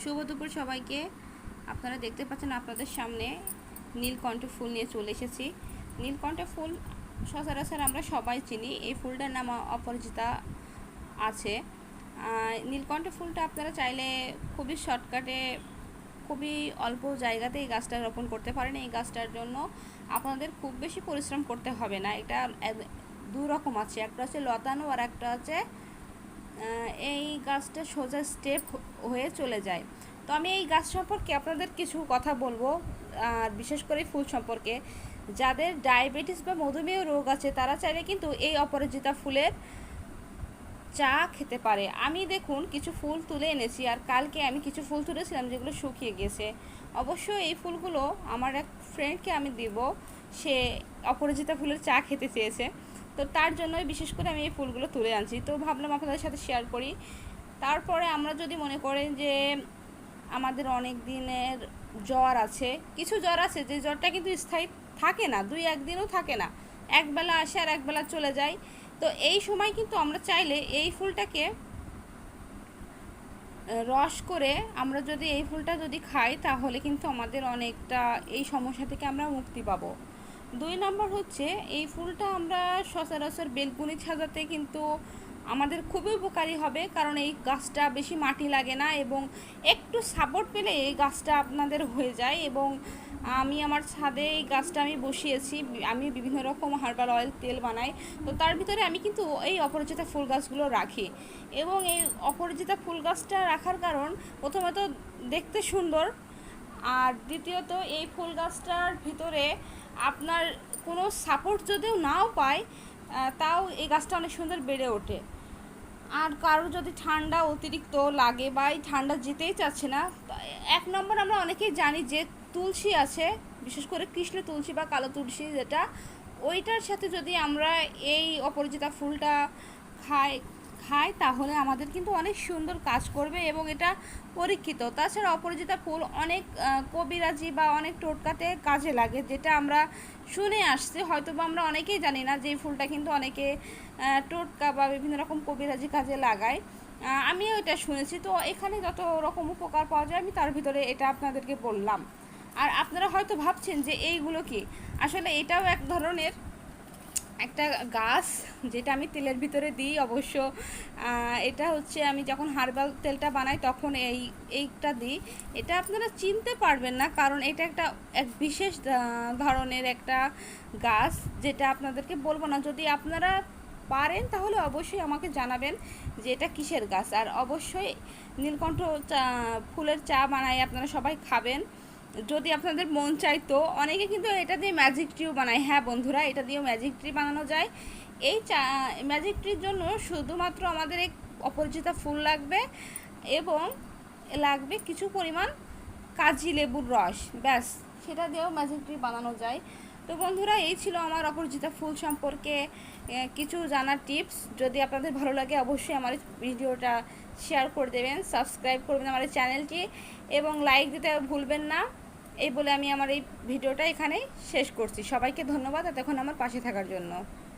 শুভ দুপুর সবাইকে। আপনারা দেখতে পাচ্ছেন আপনাদের সামনে নীলকণ্ঠ ফুল নিয়ে চলে এসেছি। নীলকণ্ঠ ফুল সচরাচর আমরা সবাই চিনি, এই ফুলটার নাম অপরাজিতা আছে। নীলকণ্ঠ ফুলটা আপনারা চাইলে খুবই শর্টকাটে, খুবই অল্প জায়গাতে এই গাছটা রোপণ করতে পারেন। এই গাছটার জন্য আপনাদের খুব বেশি পরিশ্রম করতে হবে না। এটা দু রকম আছে, একটা হচ্ছে লতানো আর একটা হচ্ছে এই গাছটা সোজা স্টেপ হয়ে চলে যায়। তো আমি এই গাছ সম্পর্কে আপনাদের কিছু কথা বলবো, আর বিশেষ করে ফুল সম্পর্কে। যাদের ডায়াবেটিস বা মধুমেহ রোগ আছে তারা চাইলে কিন্তু এই অপরাজিতা ফুলের চা খেতে পারে। আমি দেখুন কিছু ফুল তুলে এনেছি, আর কালকে আমি কিছু ফুল তুলেছিলাম যেগুলো শুকিয়ে গেছে। অবশ্য এই ফুলগুলো আমার এক ফ্রেন্ডকে আমি দিব, সে অপরাজিতা ফুলের চা খেতে চেয়েছে, তো তার জন্যই বিশেষ করে আমি এই ফুলগুলো তুলে আনছি। তো ভাবলাম আপনাদের সাথে শেয়ার করি। তারপরে আমরা যদি মনে করেন যে আমাদের অনেক দিনের জ্বর আছে, কিছু জ্বর আছে যে জ্বরটা কিন্তু স্থায়ী থাকে না, 2-1 দিনও থাকে না, একবেলা আসে আর একবেলা চলে যায়। তো এই সময় কিন্তু আমরা চাইলে এই ফুলটাকে রস করে আমরা যদি এই ফুলটা যদি খাই তাহলে কিন্তু আমাদের অনেকটা এই সমস্যা থেকে আমরা মুক্তি পাবো। 2 নম্বর হচ্ছে এই ফুলটা আমরা সচরাচর বেলকুনি সাজাতে কিন্তু আমাদের খুবই উপকারী হবে, কারণ এই গাছটা বেশি মাটি লাগে না এবং একটু সাপোর্ট পেলে এই গাছটা আপনাদের হয়ে যায়। এবং আমি আমার ছাদে এই গাছটা আমি বসিয়েছি, আমি বিভিন্ন রকম হার্বাল অয়েল তেল বানাই, তো তার ভিতরে আমি কিন্তু এই অপরাজিতা ফুল গাছগুলো রাখি। এবং এই অপরাজিতা ফুল গাছটা রাখার কারণ প্রথমত দেখতে সুন্দর, আর দ্বিতীয়ত এই ফুল গাছটার ভিতরে আপনার কোনো সাপোর্ট যদিও নাও পায়, তাও এই গাছটা অনেক সুন্দর বেড়ে ওঠে। আর কারো যদি ঠান্ডা অতিরিক্ত লাগে বা এই ঠান্ডা যেতেই চাচ্ছে না, 1 নম্বর আমরা অনেকেই জানি যে তুলসী আছে, বিশেষ করে কৃষ্ণ তুলসী বা কালো তুলসী যেটা, ওইটার সাথে যদি আমরা এই অপরাজিতা ফুলটা খাই তাহলে আমাদের কিন্তু অনেক সুন্দর কাজ করবে এবং এটা পরীক্ষিত। তাছাড়া অপরাজিতা ফুল অনেক কবিরাজি বা অনেক টোটকাতে কাজে লাগে, যেটা আমরা শুনে আসছি, হয়তো বা আমরা অনেকেই জানি না যে এই ফুলটা কিন্তু অনেকে টোটকা বা বিভিন্ন রকম কবিরাজি কাজে লাগায়। আমিও এটা শুনেছি। তো এখানে যত রকম উপকার পাওয়া যায় আমি তার ভিতরে এটা আপনাদেরকে বললাম। আর আপনারা হয়তো ভাবছেন যে এইগুলো কি, আসলে এটাও এক ধরনের একটা গাছ যেটা আমি তেলের ভিতরে দিই। অবশ্য এটা হচ্ছে আমি যখন হার্বাল তেলটা বানাই তখন এইটা দিই। এটা আপনারা চিনতে পারবেন না, কারণ এটা এক বিশেষ ধরনের একটা গাছ, যেটা আপনাদেরকে বলবো না। যদি আপনারা পারেন তাহলে অবশ্যই আমাকে জানাবেন যে এটা কিসের গাছ। আর অবশ্যই নীলকণ্ঠ ফুলের চা বানাই, আপনারা সবাই খাবেন যদি আপনাদের মন চাইতো। অনেকে কিন্তু এটা দিয়ে ম্যাজিক ট্রিও বানায়। হ্যাঁ বন্ধুরা, এটা দিয়েও ম্যাজিক ট্রি বানানো যায়। এই ম্যাজিক ট্রির জন্য শুধুমাত্র আমাদের এক অপরাজিতা ফুল লাগবে এবং লাগবে কিছু পরিমাণ কাজি লেবুর রস, ব্যাস, সেটা দিয়েও ম্যাজিক ট্রি বানানো যায়। তো বন্ধুরা, এই ছিল আমার অপরাজিতা ফুল সম্পর্কে কিছু জানার টিপস। যদি আপনাদের ভালো লাগে অবশ্যই আমার ভিডিওটা শেয়ার করে দেবেন, সাবস্ক্রাইব করবেন আমার এই চ্যানেলটি এবং লাইক দিতে ভুলবেন না। এই বলে আমি আমার এই ভিডিওটা এখানেই শেষ করছি। সবাইকে ধন্যবাদ এতক্ষণ আমার পাশে থাকার জন্য।